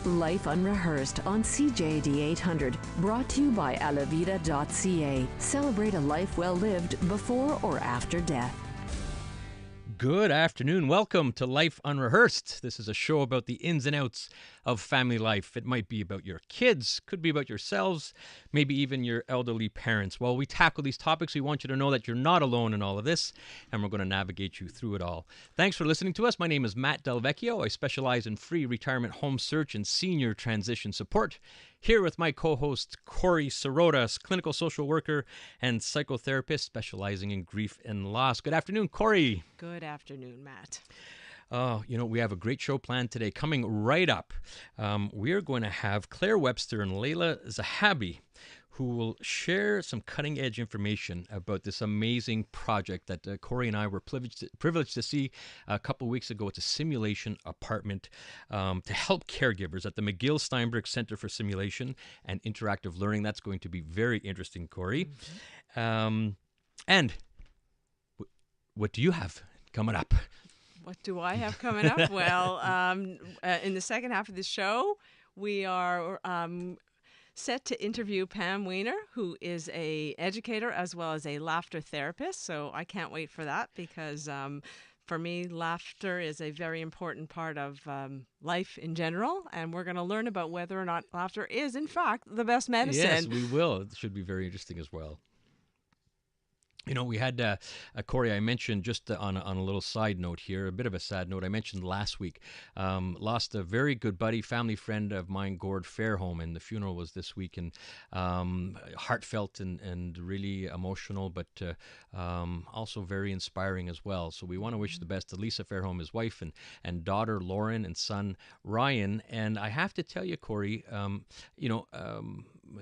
Life Unrehearsed on CJD 800, brought to you by alavida.ca. Celebrate a life well lived before or after death. Good afternoon. Welcome to Life Unrehearsed. This is a show about the ins and outs of family life. It might be about your kids, could be about yourselves, maybe even your elderly parents. While we tackle these topics, we want you to know that you're not alone in all of this, and we're going to navigate you through it all. Thanks for listening to us. My name is Matt Delvecchio. I specialize in free retirement home search and senior transition support. Here with my co-host, Corey Sorotas, clinical social worker and psychotherapist specializing in grief and loss. Good afternoon, Corey. Good afternoon, Matt. We have a great show planned today. Coming right up, we are going to have Claire Webster and Leila Zahabi, who will share some cutting-edge information about this amazing project that Corey and I were privileged to see a couple weeks ago. It's a simulation apartment to help caregivers at the McGill Steinberg Centre for Simulation and Interactive Learning. That's going to be very interesting, Corey. And what do you have coming up? What do I have coming up? Well, in the second half of the show, we are set to interview Pam Wener, who is an educator as well as a laughter therapist. So I can't wait for that because for me, laughter is a very important part of life in general. And we're going to learn about whether or not laughter is, in fact, the best medicine. Yes, we will. It should be very interesting as well. You know, we had, Corey, I mentioned just on a little side note here, a bit of a sad note. I mentioned last week, lost a very good buddy, family friend of mine, Gord Fairholm, and the funeral was this week, and heartfelt and really emotional, but also very inspiring as well. So we want to wish the best to Lisa Fairholm, his wife, and daughter Lauren, and son Ryan. And I have to tell you, Corey,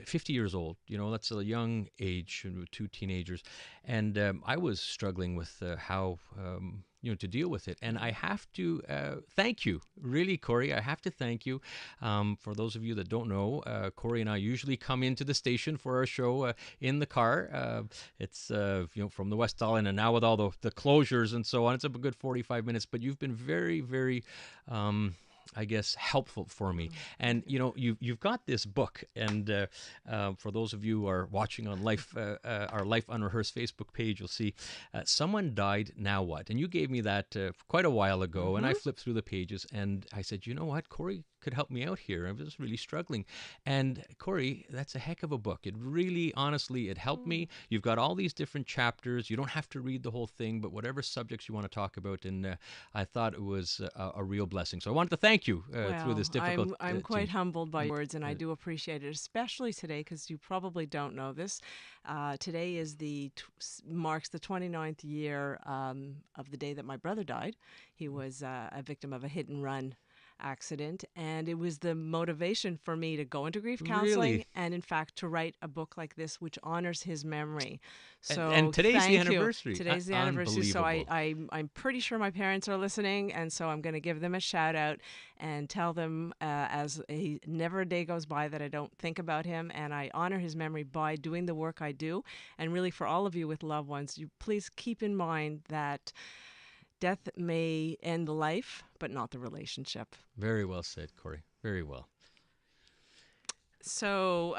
50 years old, that's a young age, two teenagers. And I was struggling with how, to deal with it. And I have to thank you, really, Corey. I have to thank you. For those of you that don't know, Corey and I usually come into the station for our show in the car. It's, from the West Island, and now with all the closures and so on, it's a good 45 minutes. But you've been very, very helpful for me. And, you've got this book. And for those of you who are watching on our Life Unrehearsed Facebook page, you'll see Someone Died, Now What? And you gave me that quite a while ago. And I flipped through the pages and I said, you know what, Corey could help me out here. I was really struggling. And Corey, that's a heck of a book. It really, honestly, it helped me. You've got all these different chapters. You don't have to read the whole thing, but whatever subjects you want to talk about. And I thought it was a real blessing. So I wanted to thank you through this difficult... I'm quite humbled by your words, and I do appreciate it, especially today, because you probably don't know this. Today is marks the 29th year of the day that my brother died. He was a victim of a hit-and-run accident, and it was the motivation for me to go into grief counseling and in fact to write a book like this which honors his memory. So and today's the anniversary. Today's the anniversary, so I'm pretty sure my parents are listening, and so I'm going to give them a shout out and tell them never a day goes by that I don't think about him, and I honor his memory by doing the work I do. And really, for all of you with loved ones, you please keep in mind that death may end the life, but not the relationship. Very well said, Corey. Very well. So,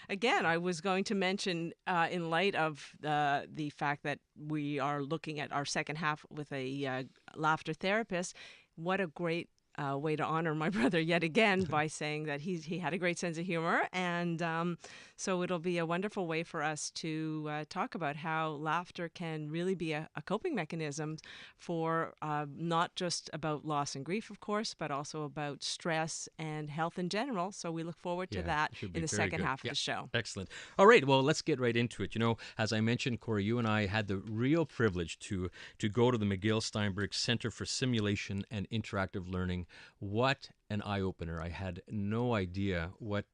again, I was going to mention, in light of the fact that we are looking at our second half with a laughter therapist, what a great way to honor my brother yet again by saying that he had a great sense of humor. And so it'll be a wonderful way for us to talk about how laughter can really be a coping mechanism for not just about loss and grief, of course, but also about stress and health in general. So we look forward to that in the second half of the show. Excellent. All right. Well, let's get right into it. As I mentioned, Corey, you and I had the real privilege to go to the McGill Steinberg Centre for Simulation and Interactive Learning. What an eye-opener. I had no idea what,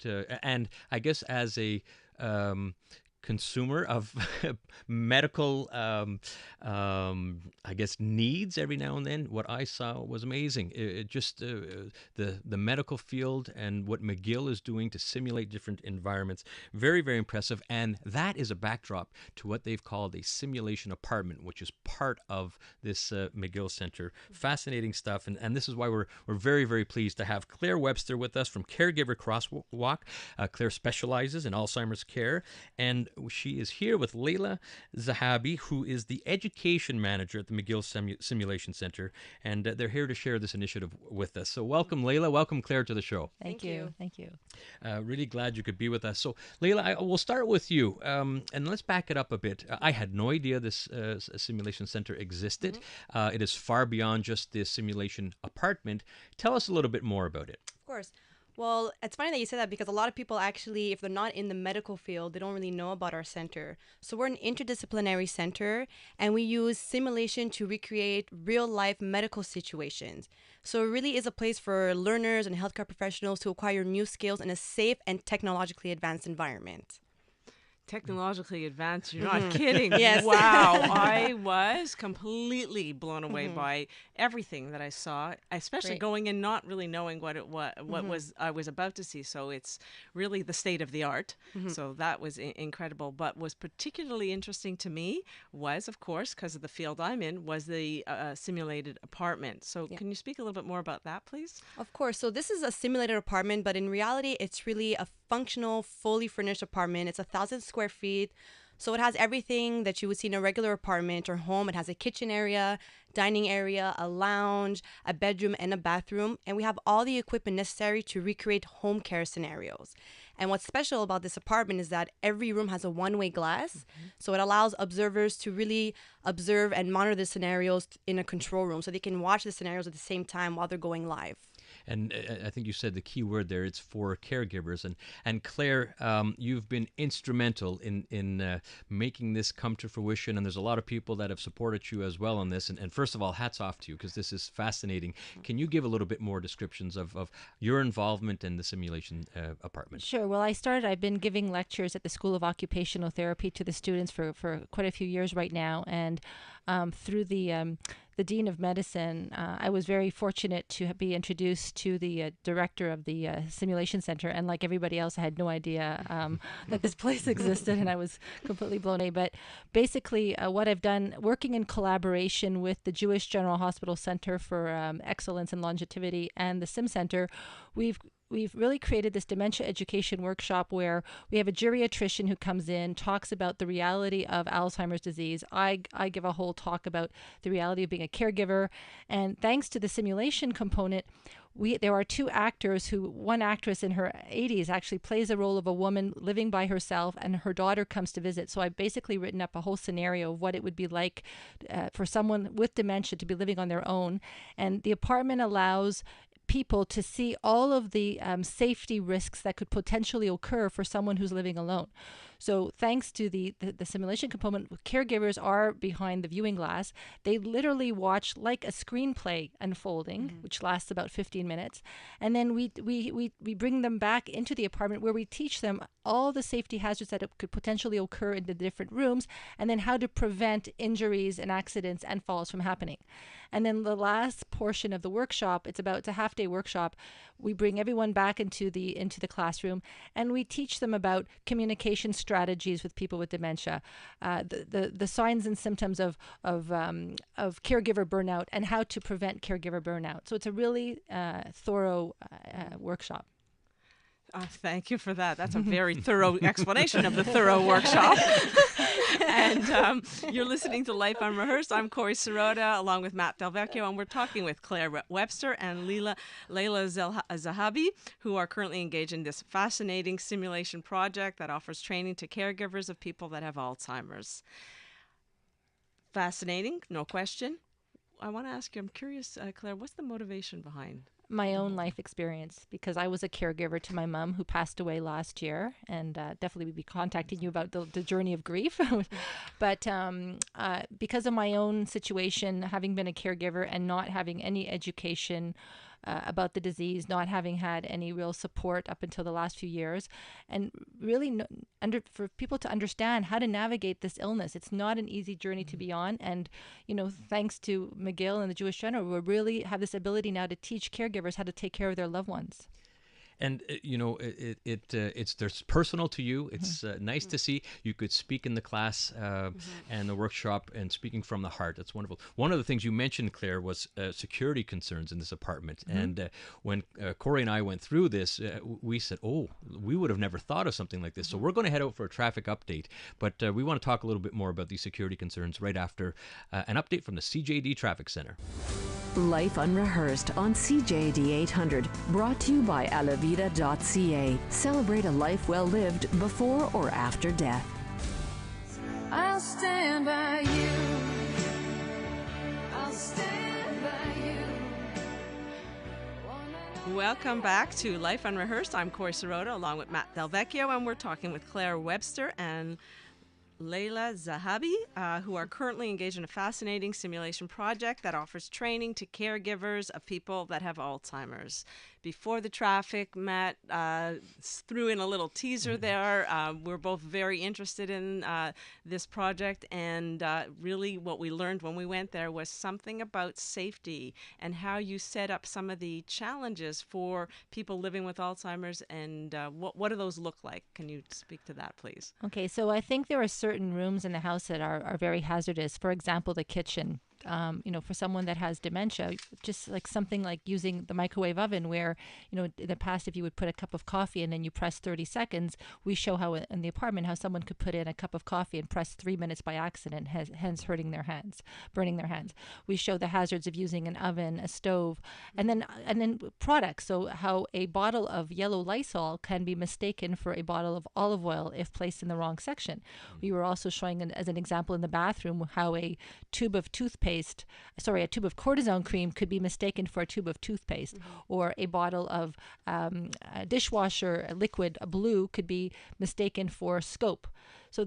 and I guess as a consumer of medical, I guess, needs every now and then. What I saw was amazing. It just the medical field and what McGill is doing to simulate different environments, very, very impressive. And that is a backdrop to what they've called a simulation apartment, which is part of this McGill Centre. Fascinating stuff. And this is why we're very, very pleased to have Claire Webster with us from Caregiver Crosswalk. Claire specializes in Alzheimer's care, and she is here with Leila Zahabi, who is the education manager at the McGill Simulation Centre, and they're here to share this initiative with us. So welcome, Leila. Welcome, Claire, to the show. Thank you. Thank you. Really glad you could be with us. So, Leila, we'll start with you, and let's back it up a bit. I had no idea this simulation center existed. It is far beyond just the simulation apartment. Tell us a little bit more about it. Of course. Well, it's funny that you said that because a lot of people actually, if they're not in the medical field, they don't really know about our center. So we're an interdisciplinary center, and we use simulation to recreate real-life medical situations. So it really is a place for learners and healthcare professionals to acquire new skills in a safe and technologically advanced environment. Technologically advanced, you're not kidding. Yes. Wow. I was completely blown away by everything that I saw, especially Great. going in not really knowing what was I was about to see. So it's really the state of the art. So that was incredible. But was particularly interesting to me was, of course, because of the field I'm in, was the simulated apartment. So can you speak a little bit more about that, please? Of course. So this is a simulated apartment, but in reality, it's really a functional, fully furnished apartment. It's 1,000 square feet. So it has everything that you would see in a regular apartment or home. It has a kitchen area, dining area, a lounge, a bedroom, and a bathroom. And we have all the equipment necessary to recreate home care scenarios. And what's special about this apartment is that every room has a one-way glass. So it allows observers to really observe and monitor the scenarios in a control room so they can watch the scenarios at the same time while they're going live. And I think you said the key word there, it's for caregivers. And Claire, you've been instrumental in making this come to fruition. And there's a lot of people that have supported you as well on this. And first of all, hats off to you, because this is fascinating. Can you give a little bit more descriptions of your involvement in the simulation apartment? Sure. Well, I've been giving lectures at the School of Occupational Therapy to the students for quite a few years right now. And through the Dean of Medicine, I was very fortunate to be introduced to the director of the Simulation Center. And like everybody else, I had no idea that this place existed, and I was completely blown away. But basically, what I've done, working in collaboration with the Jewish General Hospital Center for Excellence and Longevity and the Sim Center, we've really created this dementia education workshop where we have a geriatrician who comes in, talks about the reality of Alzheimer's disease. I give a whole talk about the reality of being a caregiver. And thanks to the simulation component, there are two actors one actress in her 80s actually plays a role of a woman living by herself, and her daughter comes to visit. So I've basically written up a whole scenario of what it would be like for someone with dementia to be living on their own. And the apartment allows people to see all of the safety risks that could potentially occur for someone who's living alone. So thanks to the simulation component, caregivers are behind the viewing glass. They literally watch like a screenplay unfolding, which lasts about 15 minutes. And then we bring them back into the apartment where we teach them all the safety hazards that could potentially occur in the different rooms, and then how to prevent injuries and accidents and falls from happening. And then the last portion of the workshop, it's a half-day workshop. We bring everyone back into the classroom, and we teach them about communication strategies with people with dementia, the signs and symptoms of caregiver burnout, and how to prevent caregiver burnout. So it's a really thorough workshop. Thank you for that. That's a very thorough explanation of the thorough workshop. And you're listening to Life Unrehearsed. I'm Corey Sirota, along with Matt Delvecchio, and we're talking with Claire Webster and Leila Zahabi, who are currently engaged in this fascinating simulation project that offers training to caregivers of people that have Alzheimer's. Fascinating, no question. I want to ask you, I'm curious, Claire, what's the motivation behind my own life experience, because I was a caregiver to my mom who passed away last year, and definitely we'll be contacting you about the journey of grief. But because of my own situation, having been a caregiver and not having any education about the disease, not having had any real support up until the last few years, and really for people to understand how to navigate this illness. It's not an easy journey to be on, and thanks to McGill and the Jewish Center, we really have this ability now to teach caregivers how to take care of their loved ones. And it's there's personal to you. It's nice to see. You could speak in the class and the workshop, and speaking from the heart. That's wonderful. One of the things you mentioned, Claire, was security concerns in this apartment. And when Corey and I went through this, we said, "Oh, we would have never thought of something like this." So we're going to head out for a traffic update, but we want to talk a little bit more about these security concerns right after an update from the CJD Traffic Center. Life Unrehearsed on CJD 800, brought to you by alavida.ca. Celebrate a life well lived before or after death. I'll stand by you. I'll stand by you. Welcome back to Life Unrehearsed. I'm Corey Sirota along with Matt Delvecchio, and we're talking with Claire Webster and Leila Zahabi, who are currently engaged in a fascinating simulation project that offers training to caregivers of people that have Alzheimer's. Before the traffic, Matt threw in a little teaser there. We're both very interested in this project, and really what we learned when we went there was something about safety and how you set up some of the challenges for people living with Alzheimer's, and what do those look like? Can you speak to that, please? Okay, so I think there are certain rooms in the house that are very hazardous. For example, the kitchen. For someone that has dementia, just like something like using the microwave oven where, in the past, if you would put a cup of coffee in and you press 30 seconds, we show how in the apartment, how someone could put in a cup of coffee and press 3 minutes by accident, hence hurting their hands, burning their hands. We show the hazards of using an oven, a stove, and then products. So how a bottle of yellow Lysol can be mistaken for a bottle of olive oil if placed in the wrong section. We were also showing as an example in the bathroom how a tube of cortisone cream could be mistaken for a tube of toothpaste, or a bottle of dishwasher liquid, blue, could be mistaken for scope. So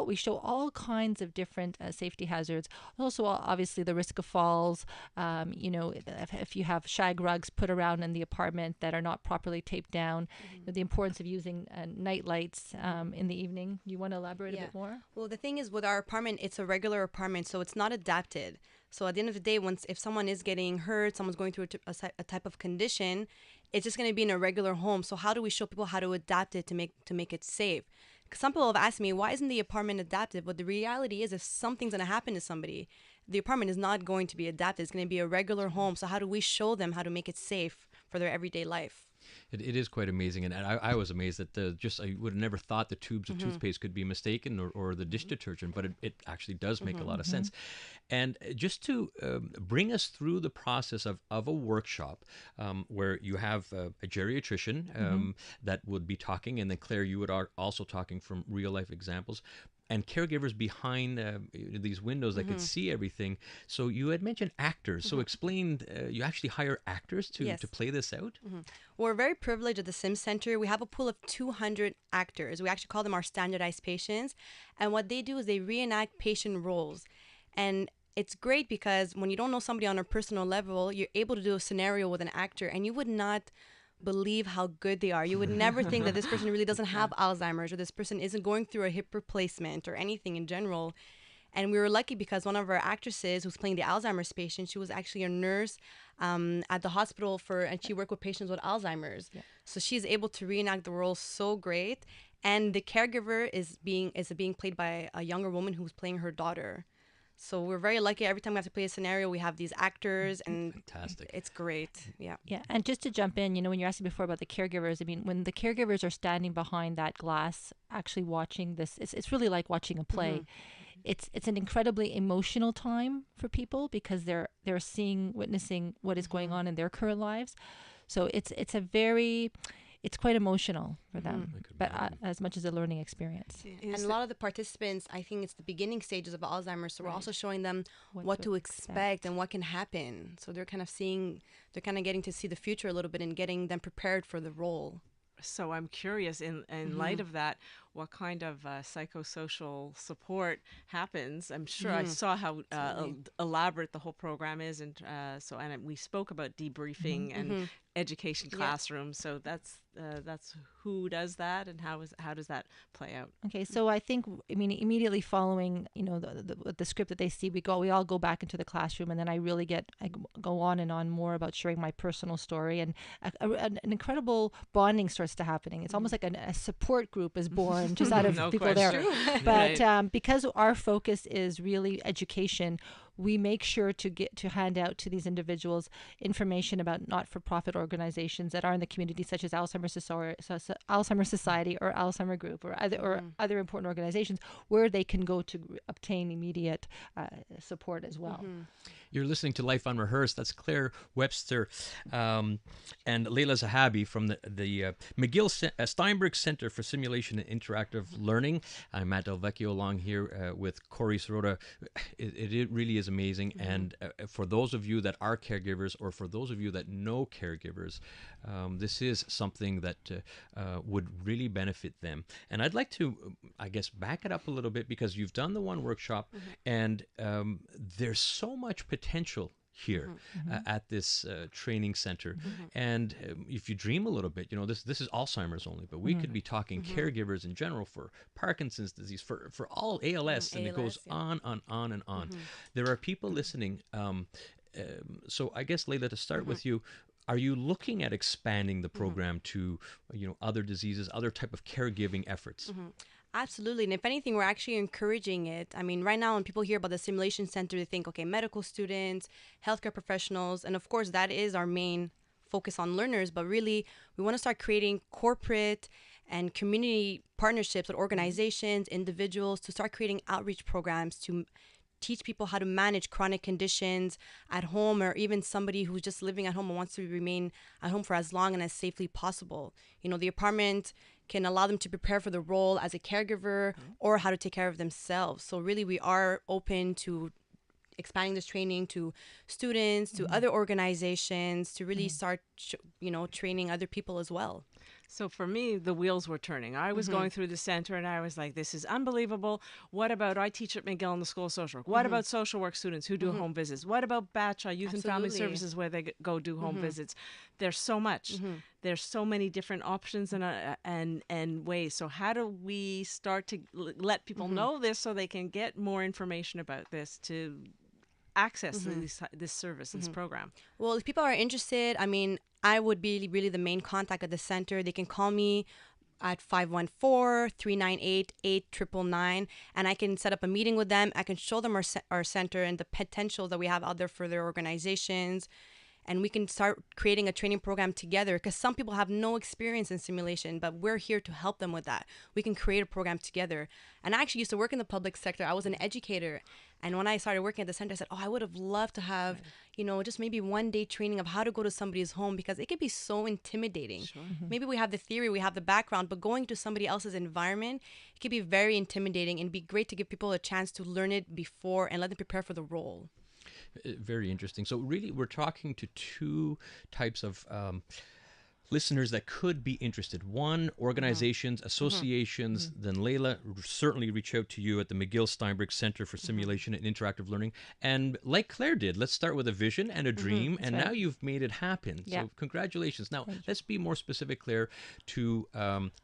we show all kinds of different safety hazards. Also, obviously, the risk of falls. If you have shag rugs put around in the apartment that are not properly taped down, the importance of using night lights in the evening. Do you want to elaborate a bit more? Well, the thing is, with our apartment, it's a regular apartment, so it's not adapted. So at the end of the day, if someone is getting hurt, someone's going through a type of condition, it's just going to be in a regular home. So how do we show people how to adapt it to make it safe? Because some people have asked me, why isn't the apartment adapted? But the reality is, if something's going to happen to somebody, the apartment is not going to be adapted. It's going to be a regular home. So how do we show them how to make it safe for their everyday life? It is quite amazing, and I was amazed that I would have never thought the tubes of toothpaste could be mistaken, or the dish detergent, but it actually does make a lot of sense. And just to bring us through the process of a workshop where you have a geriatrician that would be talking, and then Claire, you would also talking from real life examples, and caregivers behind these windows that could see everything. So you had mentioned actors. So explain, you actually hire actors to play this out? We're very privileged at the Sim Center. We have a pool of 200 actors. We actually call them our standardized patients. And what they do is they reenact patient roles. And it's great because when you don't know somebody on a personal level, you're able to do a scenario with an actor, and you would not believe how good they are. You would never think that this person really doesn't have Alzheimer's, or this person isn't going through a hip replacement or anything in general. And we were lucky because one of our actresses who's playing the Alzheimer's patient, she was actually a nurse at the hospital and she worked with patients with Alzheimer's. Yeah. So she's able to reenact the role so great. And the caregiver is being played by a younger woman who's playing her daughter. So we're very lucky. Every time we have to play a scenario, we have these actors, and fantastic. It's great. Yeah. Yeah. And just to jump in, when you asked me before about the caregivers, when the caregivers are standing behind that glass, actually watching this, it's really like watching a play. It's an incredibly emotional time for people because they're witnessing what is going on in their current lives. So it's quite emotional for them, but as much as a learning experience. And a lot of the participants, I think it's the beginning stages of Alzheimer's, so we're also showing them what to expect and what can happen. So they're kind of getting to see the future a little bit and getting them prepared for the role. So I'm curious, in light of that, what kind of psychosocial support happens. I'm sure I saw how elaborate the whole program is, and we spoke about debriefing and education classrooms. So that's who does that, and how does that play out? Okay, so I think, immediately following, the script that they see, we all go back into the classroom, and then I go on and on more about sharing my personal story, and an incredible bonding starts to happening. It's almost like a support group is born just out of people there. But because our focus is really education, we make sure to hand out to these individuals information about not-for-profit organizations that are in the community, such as Alzheimer's Society or Alzheimer Group or other important organizations where they can go to obtain immediate support as well. You're listening to Life Unrehearsed. That's Claire Webster and Leila Zahabi from the McGill Steinberg Centre for Simulation and Interactive Learning. I'm Matt Del Vecchio along here with Corey Sirota. It really is amazing. And for those of you that are caregivers, or for those of you that know caregivers, this is something that would really benefit them. And I'd like to, I guess, back it up a little bit, because you've done the one workshop, and there's so much potential here at this training center. And if you dream a little bit, this is Alzheimer's only, but we could be talking caregivers in general for Parkinson's disease, for all ALS, and it goes on and on. There are people listening. So I guess, Leila, to start with you, are you looking at expanding the program to, other diseases, other type of caregiving efforts? Absolutely. And if anything, we're actually encouraging it. I mean, right now, when people hear about the simulation center, they think, okay, medical students, healthcare professionals. And of course, that is our main focus on learners. But really, we want to start creating corporate and community partnerships with organizations, individuals, to start creating outreach programs to teach people how to manage chronic conditions at home, or even somebody who's just living at home and wants to remain at home for as long and as safely possible. The apartment can allow them to prepare for the role as a caregiver or how to take care of themselves. So really, we are open to expanding this training to students, to other organizations, to really start, training other people as well. So for me, the wheels were turning. I was going through the center, and I was like, this is unbelievable. What about, I teach at McGill in the School of Social Work. What about social work students who do home visits? What about BACHA, Youth and Family Services, where they go do home visits? There's so much. There's so many different options and ways. So how do we start to let people know this so they can get more information about this, to access this service, this program? Well, if people are interested, I would be really the main contact at the center. They can call me at 514-398-8999, and I can set up a meeting with them. I can show them our center and the potential that we have out there for their organizations. And we can start creating a training program together, because some people have no experience in simulation, but we're here to help them with that. We can create a program together. And I actually used to work in the public sector. I was an educator. And when I started working at the center, I said, I would have loved to have, just maybe one day training of how to go to somebody's home, because it could be so intimidating. Maybe we have the theory, we have the background, but going to somebody else's environment, it could be very intimidating, and be great to give people a chance to learn it before and let them prepare for the role. Very interesting. So really, we're talking to two types of listeners that could be interested. One, organizations, associations. Then Leila, certainly reach out to you at the McGill Steinberg Centre for Simulation and Interactive Learning. And like Claire did, let's start with a vision and a dream. And now you've made it happen. Yeah. So congratulations. Now, let's be more specific, Claire, to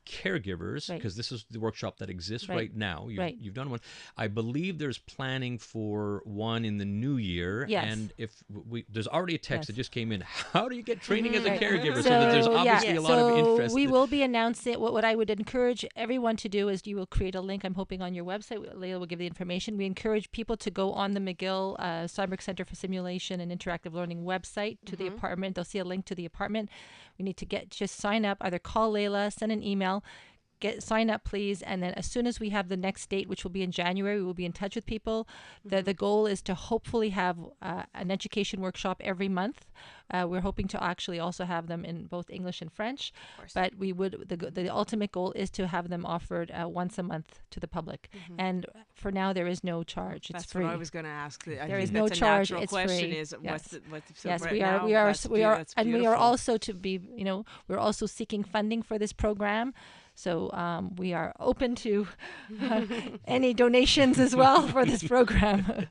caregivers, because this is the workshop that exists right now. You've done one. I believe there's planning for one in the new year. Yes. And if there's already a text that just came in, how do you get training as a caregiver? So that there's obviously a lot of interest. We will be announcing what I would encourage everyone to do is you will create a link, I'm hoping, on your website. Leila will give the information. We encourage people to go on the McGill Steinberg Centre for Simulation and Interactive Learning website to the apartment. They'll see a link to the apartment. We need to just sign up, either call Leila, send an email. Sign up, please, and then as soon as we have the next date, which will be in January, we will be in touch with people. The goal is to hopefully have an education workshop every month. We're hoping to actually also have them in both English and French, but the ultimate goal is to have them offered once a month to the public. And for now, there is no charge. It's free. That's what I was going to ask. There is no charge. It's free. We are also to be, we're also seeking funding for this program. So we are open to any donations as well for this program.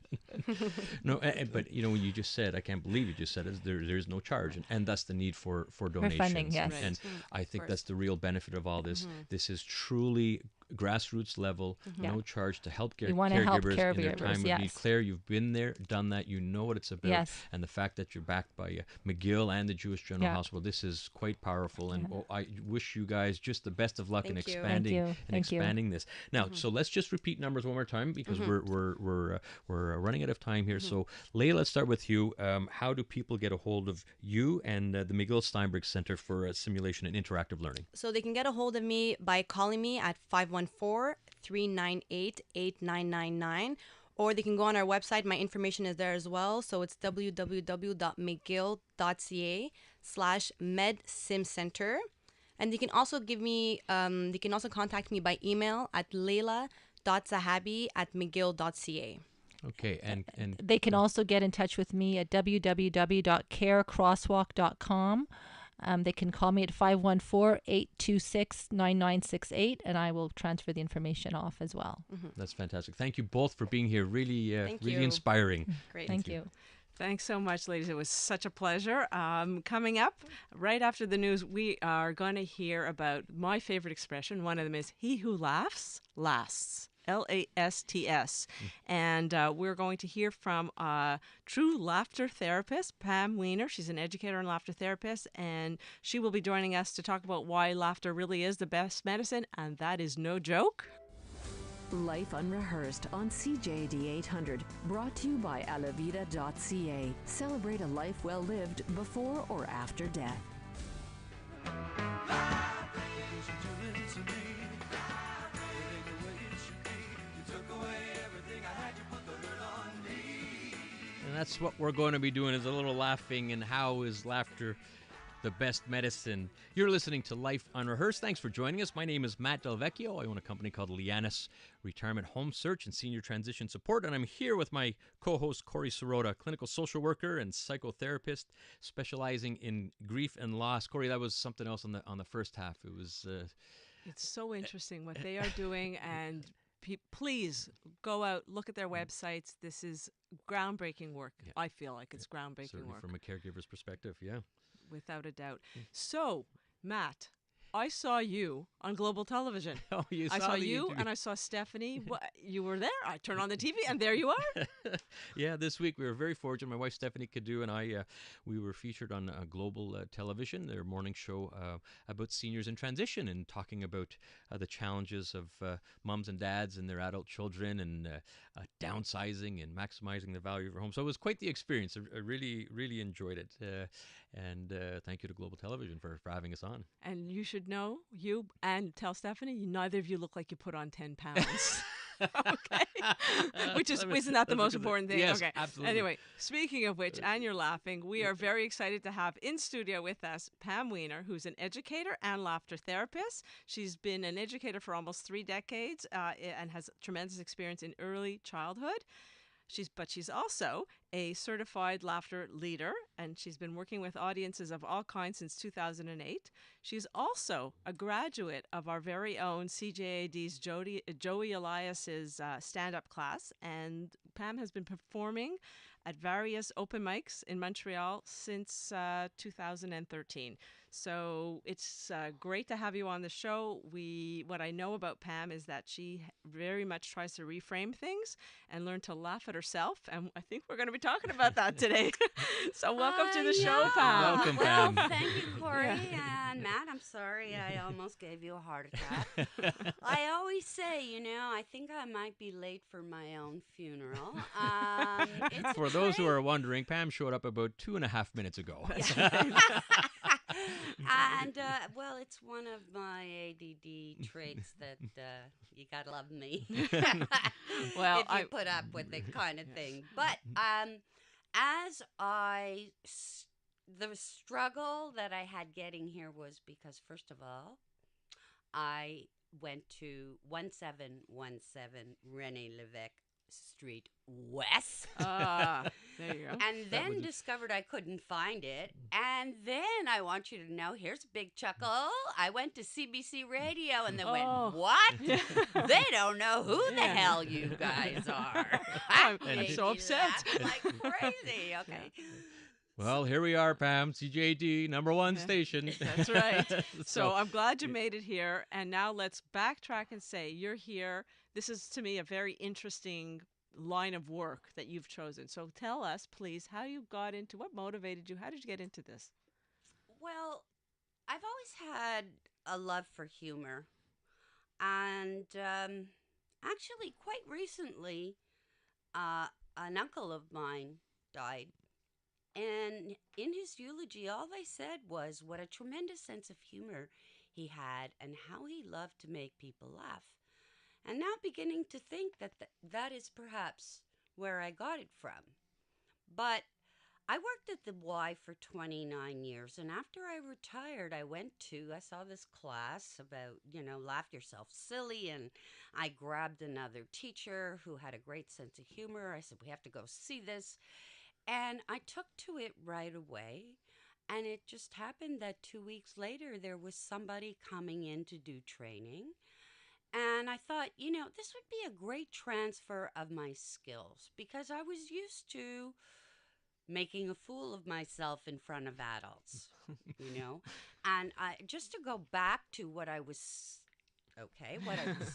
No, but when you just said, I can't believe you just said it, there's no charge, and thus the need for donations. funding, yes. And I think that's the real benefit of all this. This is truly grassroots level, no charge to help We want to help caregivers in their caregivers, time of yes. need. Claire, you've been there, done that, you know what it's about. Yes. And the fact that you're backed by McGill and the Jewish General Yeah. Hospital, this is quite powerful. And I wish you guys just the best of luck in Thank you. expanding Thank you. this. Now, so let's just repeat numbers one more time because we're running out of time here. So, Leila, let's start with you. How do people get a hold of you and the McGill Steinberg Centre for Simulation and Interactive Learning? So they can get a hold of me by calling me at 514-398-8999, or they can go on our website. My information is there as well. So it's www.mcgill.ca/medsimcenter. And they can also contact me by email at leila.zahabi@mcgill.ca. Okay, and They can also get in touch with me at www.carecrosswalk.com. They can call me at 514-826-9968, and I will transfer the information off as well. that's fantastic. Thank you both for being here. Really, Thank really you. inspiring. Great. Thank you. Thanks so much, ladies. It was such a pleasure. Coming up, right after the news, we are going to hear about my favorite expression. One of them is, he who laughs, lasts. LASTS. And we're going to hear from a true laughter therapist, Pam Wener. She's an educator and laughter therapist, and she will be joining us to talk about why laughter really is the best medicine, and that is no joke. Life Unrehearsed on CJD 800, brought to you by alavida.ca. Celebrate a life well lived before or after death. And that's what we're going to be doing, is a little laughing. And how is laughter the best medicine? You're listening to Life Unrehearsed. Thanks for joining us. My name is Matt Delvecchio. I own a company called Lianis Retirement Home Search and Senior Transition Support. And I'm here with my co-host, Corey Sirota, clinical social worker and psychotherapist specializing in grief and loss. Corey, that was something else on the first half. It was... It's so interesting what they are doing, and please go out, look at their websites. This is groundbreaking work. Yeah. I feel like it's groundbreaking certainly work, from a caregiver's perspective, yeah. without a doubt. So, Matt, I saw you on global television. Oh, you I saw the you interview. and I saw Stephanie. You were there. I turned on the TV and there you are. Yeah, this week we were very fortunate. My wife Stephanie Cadu and I, we were featured on global television, their morning show about seniors in transition, and talking about the challenges of moms and dads and their adult children, and downsizing and maximizing the value of your home. So it was quite the experience. I really, really enjoyed it. And thank you to Global Television for having us on. And you should know, you and tell Stephanie, neither of you look like you put on 10 pounds. Okay. Isn't that the most important thing? Yes, okay. absolutely. Anyway, speaking of which, and you're laughing, we are very excited to have in studio with us Pam Wener, who's an educator and laughter therapist. She's been an educator for almost 3 decades and has tremendous experience in early childhood. She's also a certified laughter leader, and she's been working with audiences of all kinds since 2008. She's also a graduate of our very own CJAD's Joey Elias's stand-up class, and Pam has been performing at various open mics in Montreal since 2013. So it's great to have you on the show. What I know about Pam is that she very much tries to reframe things and learn to laugh at herself. And I think we're going to be talking about that today. So welcome to the show, Pam. Welcome, Pam. Well, thank you, Corey. And Matt, I'm sorry I almost gave you a heart attack. I always say, I think I might be late for my own funeral. It's For those who are wondering, Pam showed up about 2.5 minutes ago. And, well, it's one of my ADD traits that you gotta love me. Well, if you put up with the kind of thing. But the struggle that I had getting here was because, first of all, I went to 1717 René Lévesque Street West. There you go. And then discovered I couldn't find it. And then I want you to know, here's a big chuckle. I went to CBC Radio and they went, what? They don't know who the hell you guys are. I'm Made so me upset. laugh like crazy. Okay. Well, here we are, Pam, CJD, number one station. That's right. So I'm glad you made it here. And now let's backtrack and say you're here. This is, to me, a very interesting line of work that you've chosen. So tell us, please, how you got into, what motivated you? How did you get into this? Well, I've always had a love for humor. And actually, quite recently, an uncle of mine died. And in his eulogy, all they said was what a tremendous sense of humor he had and how he loved to make people laugh. And now beginning to think that that is perhaps where I got it from. But I worked at the Y for 29 years, and after I retired, I saw this class about, laugh yourself silly, and I grabbed another teacher who had a great sense of humor. I said, we have to go see this. And I took to it right away, and it just happened that 2 weeks later, there was somebody coming in to do training. And I thought, this would be a great transfer of my skills because I was used to making a fool of myself in front of adults, And just to go back to what I was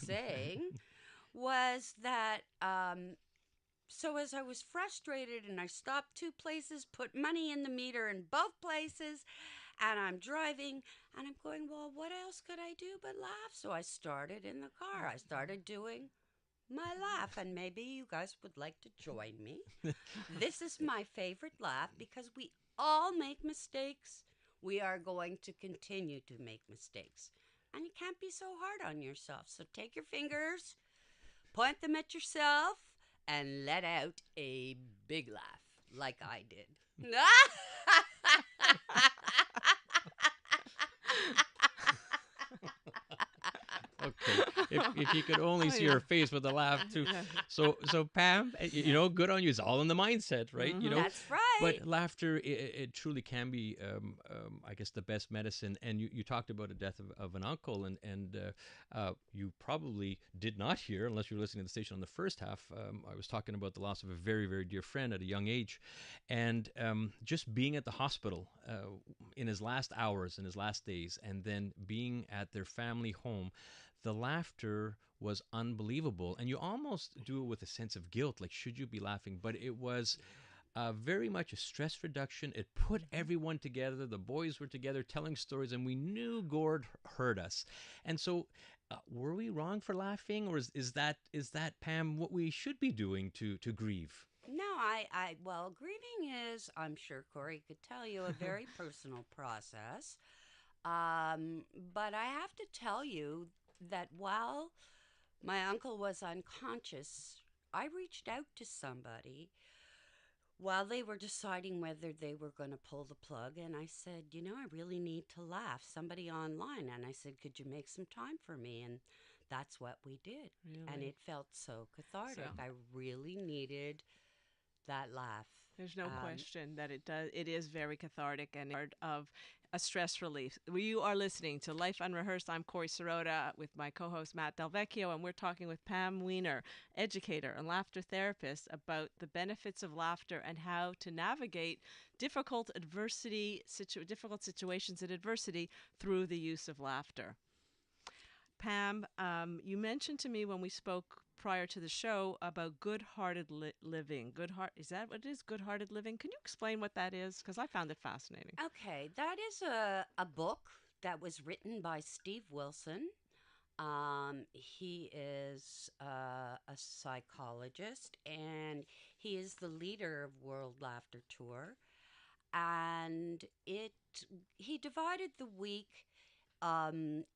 saying was that, so as I was frustrated and I stopped 2 places, put money in the meter in both places, and I'm driving and I'm going, well, what else could I do but laugh? So I started in the car. I started doing my laugh, and maybe you guys would like to join me. This is my favorite laugh because we all make mistakes. We are going to continue to make mistakes. And you can't be so hard on yourself. So take your fingers, point them at yourself, and let out a big laugh like I did. Okay, if you could only see her face with the laugh too. So Pam, good on you. It's all in the mindset, right? That's right. But laughter, it truly can be, I guess, the best medicine. And you talked about the death of an uncle, and you probably did not hear, unless you were listening to the station on the first half. I was talking about the loss of a very, very dear friend at a young age, and just being at the hospital in his last hours, in his last days, and then being at their family home. The laughter was unbelievable, and you almost do it with a sense of guilt, like should you be laughing? But it was very much a stress reduction. It put everyone together. The boys were together telling stories, and we knew Gord heard us. And so, were we wrong for laughing, or is that Pam what we should be doing to grieve? No, well, grieving is, I'm sure Corey could tell you, a very personal process. But I have to tell you that while my uncle was unconscious, I reached out to somebody while they were deciding whether they were going to pull the plug. And I said, I really need to laugh. Somebody online. And I said, could you make some time for me? And that's what we did. Really? And it felt so cathartic. So- I really needed that laugh. There's no question that it does. It is very cathartic and part of a stress relief. You are listening to Life Unrehearsed. I'm Corey Sirota with my co-host Matt Delvecchio, and we're talking with Pam Wener, educator and laughter therapist, about the benefits of laughter and how to navigate difficult situations and adversity through the use of laughter. Pam, you mentioned to me when we spoke prior to the show about good-hearted living. Is that what it is? Good-hearted living? Can you explain what that is? Because I found it fascinating. Okay, that is a book that was written by Steve Wilson. He is a psychologist, and he is the leader of World Laughter Tour. And he divided the week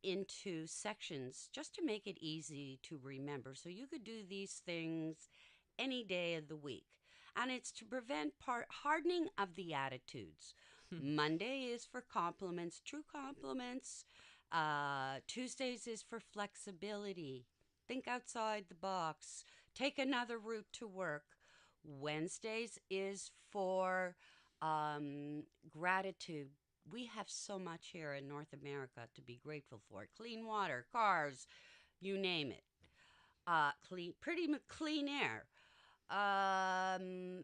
into sections just to make it easy to remember. So you could do these things any day of the week. And it's to prevent hardening of the attitudes. Monday is for compliments, true compliments. Tuesdays is for flexibility. Think outside the box. Take another route to work. Wednesdays is for gratitude. We have so much here in North America to be grateful for. Clean water, cars, you name it. Clean air.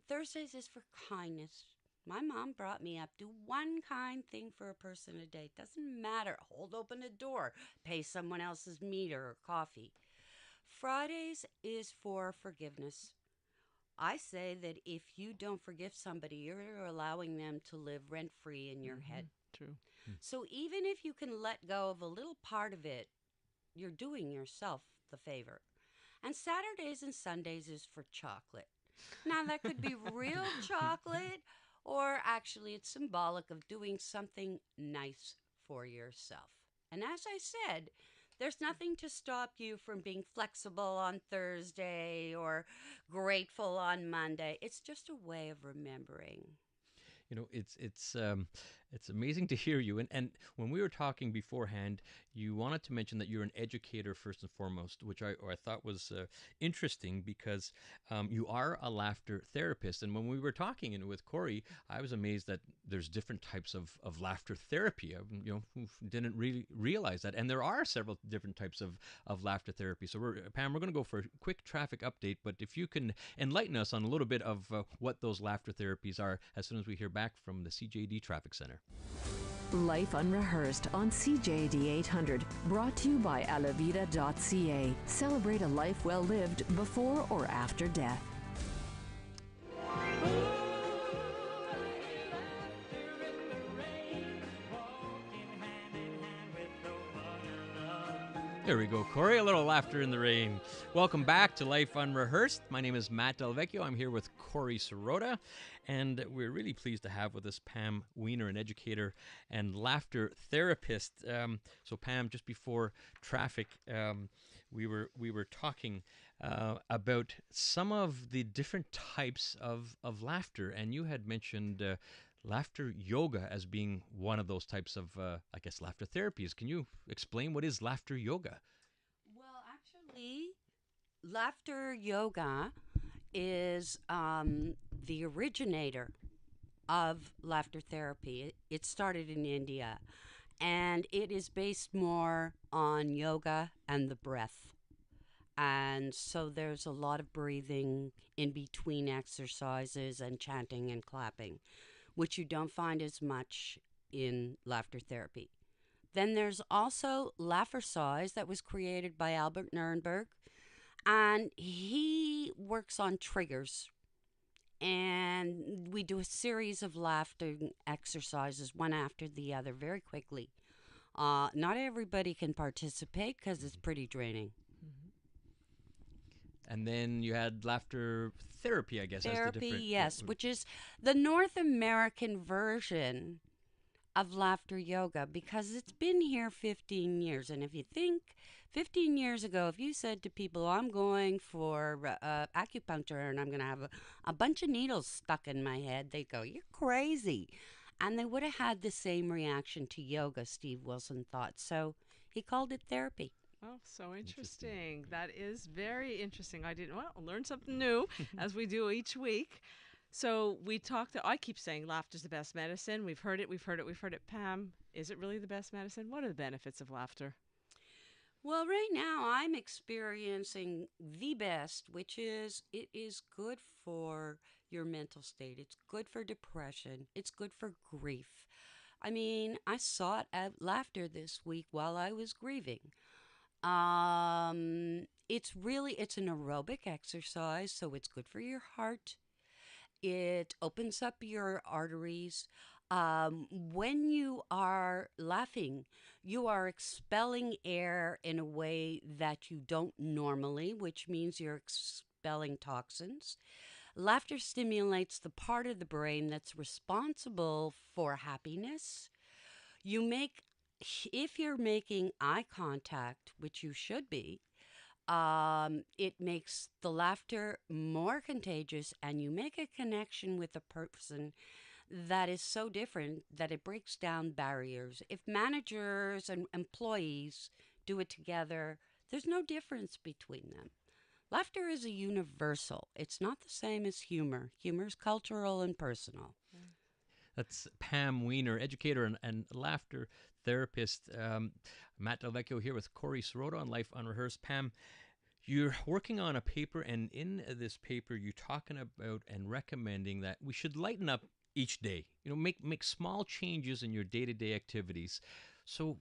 Thursdays is for kindness. My mom brought me up. Do one kind thing for a person a day. Doesn't matter. Hold open a door. Pay someone else's meter or coffee. Fridays is for forgiveness. I say that if you don't forgive somebody, you're allowing them to live rent free in your head. True. So even if you can let go of a little part of it, you're doing yourself the favor. And Saturdays and Sundays is for chocolate. Now, that could be real chocolate, or actually, it's symbolic of doing something nice for yourself. And as I said, there's nothing to stop you from being flexible on Thursday or grateful on Monday. It's just a way of remembering. You know, it's amazing to hear you. And when we were talking beforehand, you wanted to mention that you're an educator first and foremost, which I thought was interesting because you are a laughter therapist. And when we were talking with Corey, I was amazed that there's different types of laughter therapy. Who didn't really realize that. And there are several different types of laughter therapy. So Pam, we're going to go for a quick traffic update. But if you can enlighten us on a little bit of what those laughter therapies are as soon as we hear back from the CJD Traffic Center. Life Unrehearsed on CJD 800, brought to you by alavida.ca. Celebrate a life well lived before or after death. There we go, Corey. A little laughter in the rain. Welcome back to Life Unrehearsed. My name is Matt Delvecchio. I'm here with Corey Sirota, and we're really pleased to have with us Pam Wener, an educator and laughter therapist. So, Pam, just before traffic, we were talking about some of the different types of laughter, and you had mentioned laughter yoga as being one of those types of, laughter therapies. Can you explain what is laughter yoga? Well, actually, laughter yoga is the originator of laughter therapy. It started in India, and it is based more on yoga and the breath. And so there's a lot of breathing in between exercises and chanting and clapping, which you don't find as much in laughter therapy. Then there's also Laughercise that was created by Albert Nurnberg, and he works on triggers. And we do a series of laughter exercises, one after the other, very quickly. Not everybody can participate because it's pretty draining. And then you had laughter therapy, I guess. Therapy, as the different, yes, which is the North American version of laughter yoga because it's been here 15 years. And if you think 15 years ago, if you said to people, I'm going for acupuncture and I'm going to have a bunch of needles stuck in my head, they'd go, you're crazy. And they would have had the same reaction to yoga, Steve Wilson thought. So he called it therapy. Oh, so interesting. That is very interesting. I learn something new as we do each week. So I keep saying laughter's the best medicine. We've heard it. Pam, is it really the best medicine? What are the benefits of laughter? Well, right now I'm experiencing the best, which is it is good for your mental state. It's good for depression. It's good for grief. I mean, I sought out laughter this week while I was grieving. It's an aerobic exercise, so it's good for your heart. It opens up your arteries. When you are laughing, you are expelling air in a way that you don't normally, which means you're expelling toxins. Laughter stimulates the part of the brain that's responsible for happiness. If you're making eye contact, which you should be, it makes the laughter more contagious, and you make a connection with a person that is so different that it breaks down barriers. If managers and employees do it together, there's no difference between them. Laughter is a universal. It's not the same as humor. Humor is cultural and personal. That's Pam Wener, educator and laughter therapist. Matt Delvecchio here with Corey Sirota on Life Unrehearsed. Pam, you're working on a paper, and in this paper, you're talking about and recommending that we should lighten up each day. You know, make small changes in your day-to-day activities. So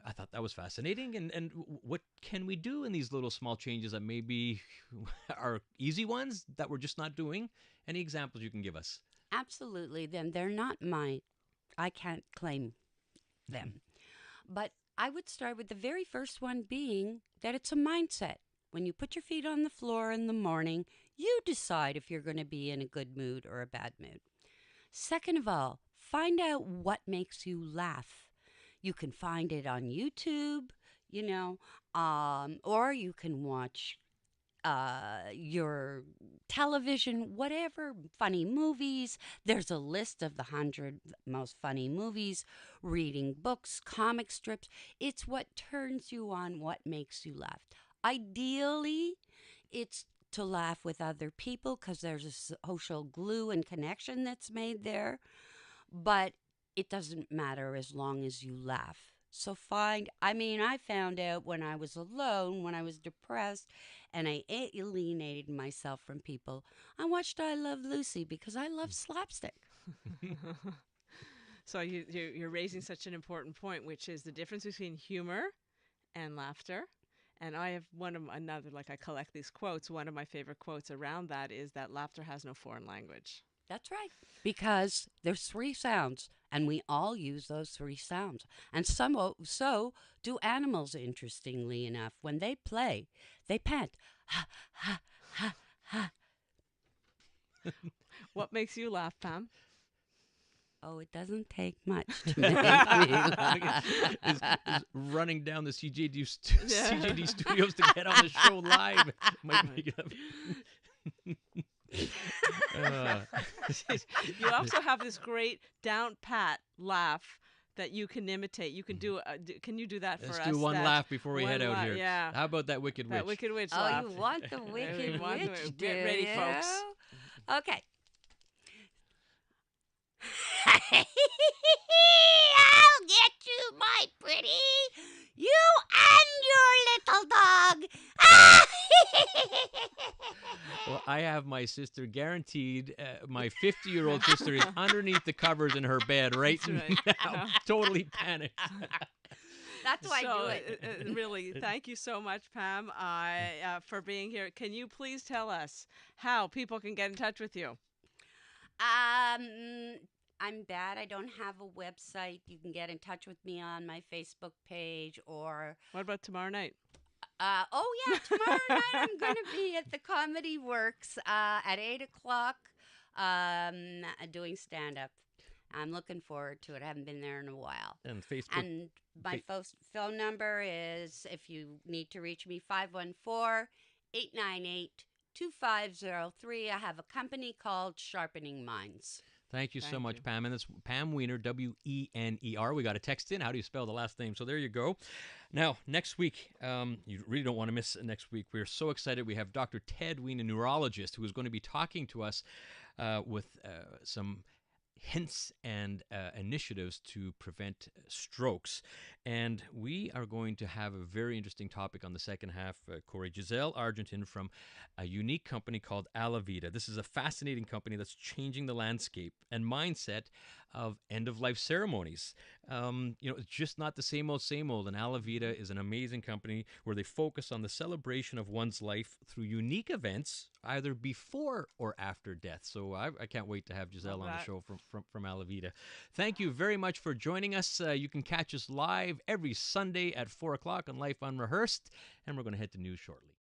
I thought that was fascinating. And what can we do in these little small changes that maybe are easy ones that we're just not doing? Any examples you can give us? Absolutely. Then they're not I can't claim them. But I would start with the very first one being that it's a mindset. When you put your feet on the floor in the morning, you decide if you're going to be in a good mood or a bad mood. Second of all, find out what makes you laugh. You can find it on YouTube, or you can watch your television, whatever, funny movies. There's a list of the 100 most funny movies, reading books, comic strips. It's what turns you on, what makes you laugh. Ideally, it's to laugh with other people because there's a social glue and connection that's made there. But it doesn't matter as long as you laugh. So I found out when I was alone, when I was depressed, and I alienated myself from people, I watched I Love Lucy because I love slapstick. So you're raising such an important point, which is the difference between humor and laughter. And I have I collect these quotes. One of my favorite quotes around that is that laughter has no foreign language. That's right. Because there's 3 sounds, and we all use those 3 sounds. And so do animals, interestingly enough. When they play, they pant. Ha, ha, ha, ha. What makes you laugh, Pam? Oh, it doesn't take much to make me laugh. is running down the CJD studios to get on the show live. Might make it up. You also have this great down pat laugh that you can imitate. You can do. Can you do that for us? Let's do one laugh before we head out here. Yeah. How about that Wicked Witch? That Wicked Witch laugh. Oh, you want the Wicked Witch? Get ready, folks. Okay. I'll get you, my pretty. You and your little dog. Well, I have my sister guaranteed. My 50-year-old sister is underneath the covers in her bed right now, totally panicked. That's why I do it. Really, thank you so much, Pam, for being here. Can you please tell us how people can get in touch with you? I'm bad. I don't have a website. You can get in touch with me on my Facebook page or... What about tomorrow night? Tomorrow night I'm going to be at the Comedy Works at 8 o'clock doing stand-up. I'm looking forward to it. I haven't been there in a while. And Facebook. And my phone number is, if you need to reach me, 514-898-2503. I have a company called Sharpening Minds. Thank you so much, Pam. And it's Pam Wener, Wener. We got a text in. How do you spell the last name? So there you go. Now, next week, you really don't want to miss next week. We're so excited. We have Dr. Ted Wein, a neurologist, who is going to be talking to us with some hints and initiatives to prevent strokes. And we are going to have a very interesting topic on the second half, Corey. Giselle Argentin from a unique company called Alavida. This is a fascinating company that's changing the landscape and mindset of end-of-life ceremonies. It's just not the same old, and Alavida is an amazing company where they focus on the celebration of one's life through unique events, either before or after death. So I can't wait to have Giselle on the show from Alavida. Thank you very much for joining us. You can catch us live every Sunday at 4 o'clock on Life Unrehearsed, and we're going to head to news shortly.